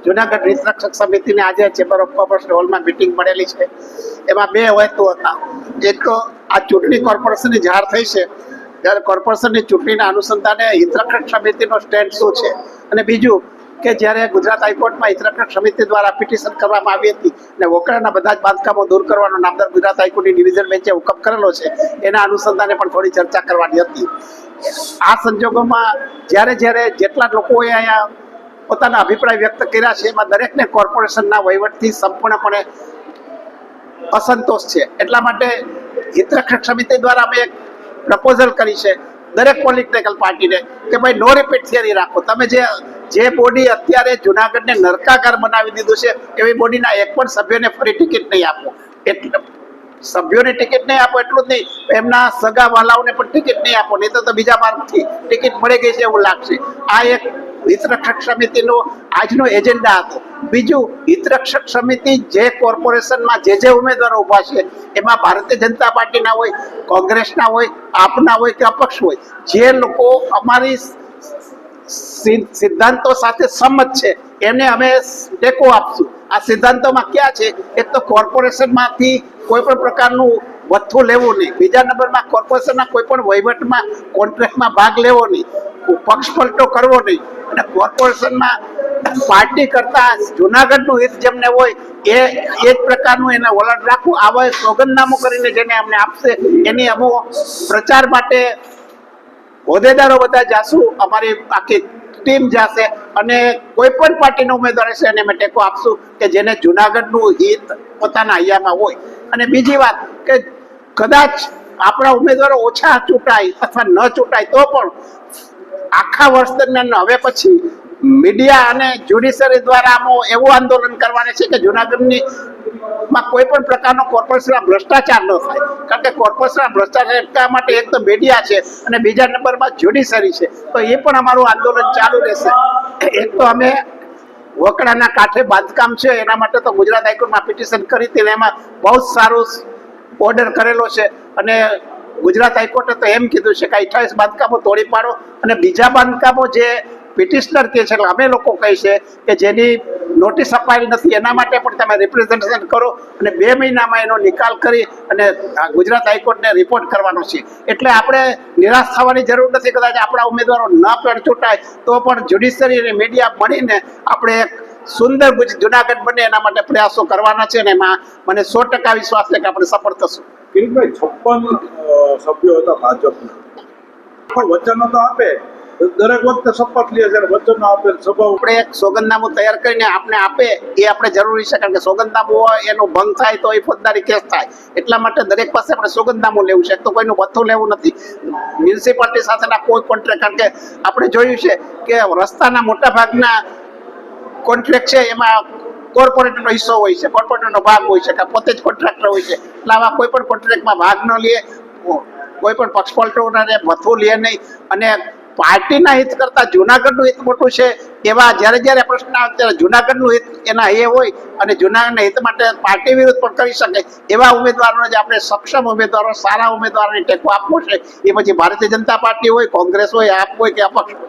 જુનાગઢ હિતરક્ષક સમિતિની આજે chamber of commerce હોલમાં મિટિંગ મળેલી છે. એમાં બે હેતુ હતા. એક તો આ ચૂંટણી કોર્પોરેશનની જાહેર થઈ છે ત્યારે કોર્પોરેશનની ચૂંટણીના અનુસંધાને હિતરક્ષક સમિતિનો સ્ટેન્ડ શું છે, અને બીજું કે જ્યારે ગુજરાત હાઈકોર્ટમાં હિતરક્ષક સમિતિ દ્વારા પિટિશન કરવામાં આવી હતી અને વોકડાના બધા જ બાંધકામો દૂર કરવાનો નામદાર ગુજરાત હાઈકોર્ટની ડિવિઝન બેન્ચે હુકમ કરેલો છે, એના અનુસંધાને પણ થોડી ચર્ચા કરવાની હતી. આ સંજોગોમાં જ્યારે જેટલા લોકોએ અહીંયા પોતાના અભિપ્રાય વ્યક્ત કર્યા છે એમાં દરેકને કોર્પોરેશનના વહીવટથી સંપૂર્ણપણે અસંતોષ છે. એટલા માટે હિતરક્ષક સમિતિ દ્વારા અમે એક પ્રપોઝલ કરી છે દરેક પોલિટિકલ પાર્ટીને કે ભાઈ નો રિપીટ થિયરી રાખો. તમે જે બોડી અત્યારે જુનાગઢને નરકાગાર બનાવી દીધું છે એવી બોડીના એક પણ સભ્યને ફરી ટિકિટ નહીં આપો. એટલે સભ્યોને ટિકિટ નહીં આપો એટલું જ નહીં, એમના સગા વાલાઓને પણ ટિકિટ નહીં આપો, નહીં તો બીજા માર્ગથી ટિકિટ મળી ગઈ છે એવું લાગશે. આ એક હિતરક્ષક સમિતિનો આજનો એજન્ડા હતો. બીજું, હિતરક્ષક સમિતિ જે કોર્પોરેશનમાં જે ઉમેદવારો ઊભા છે એમાં ભારતીય જનતા પાર્ટીના હોય, કોંગ્રેસના હોય, આપના હોય કે અપક્ષ હોય, જે લોકો અમારી સિદ્ધાંતો સાથે સંમત છે એને અમે ટેકો આપશું. આ સિદ્ધાંતોમાં ક્યાં છે? એક તો કોર્પોરેશનમાંથી કોઈ પણ પ્રકારનું વથ્થું લેવું નહીં. બીજા નંબરમાં કોર્પોરેશનના કોઈ પણ વહીવટમાં કોન્ટ્રાક્ટમાં ભાગ લેવો નહીં, પક્ષ પલટો કરવો નહીં, અને કોર્પોરેશનમાં પાર્ટી કરતા જુનાગઢનું હિત જેમને હોય એ જ પ્રકારનું એને વલણ રાખવું. આવા સોગંદનામું કરીને જેને અમને આપશે એની અમો પ્રચાર માટે હોદ્દેદારો બધા જાશું, અમારી આખી ટીમ જશે અને કોઈ પણ પાર્ટીનો ઉમેદવાર હશે એને અમે ટેકો આપશું કે જેને જુનાગઢનું હિત પોતાના હૈયામાં હોય. અને બીજી વાત કે કદાચ આપણા ઉમેદવારો ઓછા ચૂંટાય અથવા ન ચૂંટાય તો પણ આખા વર્ષ દરમિયાન હવે પછી મીડિયા અને જ્યુડિશરી દ્વારા એવું આંદોલન કરવાનું છે કે જુનાગઢની માં કોઈ પણ પ્રકારનો કોર્પોરેશનના ભ્રષ્ટાચાર ન થાય. કારણ કે કોર્પોરેશનના ભ્રષ્ટાચાર અટકાવવા માટે એક તો મીડિયા છે અને બીજા નંબરમાં જ્યુડિશરી છે. તો એ પણ અમારું આંદોલન ચાલુ રહેશે. એક તો અમે વકડાના કાંઠે બાંધકામ છે એના માટે તો ગુજરાત હાઈકોર્ટમાં પિટિશન કરી હતી ને એમાં બહુ જ સારું ઓર્ડર કરેલો છે અને ગુજરાત હાઈકોર્ટે તો એમ કીધું છે કે 28 બાંધકામો તોડી પાડો અને બીજા બાંધકામો જે પિટિશનર કહે છે, અમે લોકો કહે છે કે જેની નોટિસ અપાયેલી નથી એના માટે પણ તમે રિપ્રેઝન્ટેશન કરો અને 2 મહિનામાં એનો નિકાલ કરી અને ગુજરાત હાઈકોર્ટને રિપોર્ટ કરવાનો છે. એટલે આપણે નિરાશ થવાની જરૂર નથી. કદાચ આપણા ઉમેદવારો ન પણ ચૂંટાય તો પણ જ્યુડિશરી અને મીડિયા મળીને આપણે એક સુંદર જુનાગઢ બને એના માટે પ્રયાસો કરવાના છે અને એમાં મને 100% વિશ્વાસ છે કે આપણે સફળ થશું. કિરીટભાઈ, 56 સભ્યો હતા ભાજપના, વચનો તો આપે, દરેક વખતે શપથ લે છે, વચનો આપે, સભા આપણે એક સોગંદનામું તૈયાર કરીને આપણે આપે એ આપણે જરૂરી છે. કારણ કે સોગંદનામું હોય એનો ભંગ થાય તો એ ફોજદારી કેસ થાય. એટલા માટે દરેક પાસે આપણે સોગંદનામું લેવું છે. તો કોઈનું વથ્થું લેવું નથી. મ્યુનિસિપાલિટી સાથેના કોઈ કોન્ટ્રાક્ટ, કારણ કે આપણે જોયું છે કે રસ્તાના મોટા ભાગના કોન્ટ્રાક્ટ છે એમાં કોર્પોરેટરનો હિસ્સો હોય છે, કોર્પોરેટરનો ભાગ હોય છે કે પોતે જ કોન્ટ્રાક્ટર હોય છે. એટલે આવા કોઈ પણ કોન્ટ્રાક્ટમાં ભાગ ન લે, કોઈ પણ પક્ષપલટોને વથ્થું લે નહીં. અને પાર્ટીના હિત કરતા જુનાગઢનું હિત મોટું છે એવા જ્યારે પ્રશ્ન આવે ત્યારે જુનાગઢનું હિત એના એ હોય અને જુનાગઢના હિત માટે પાર્ટી વિરુદ્ધ પણ કરી શકે એવા ઉમેદવારોને જે આપણે સક્ષમ ઉમેદવારો, સારા ઉમેદવારોને ટેકો આપવો છે. એ પછી ભારતીય જનતા પાર્ટી હોય, કોંગ્રેસ હોય, આપ હોય કે અપક્ષ હોય.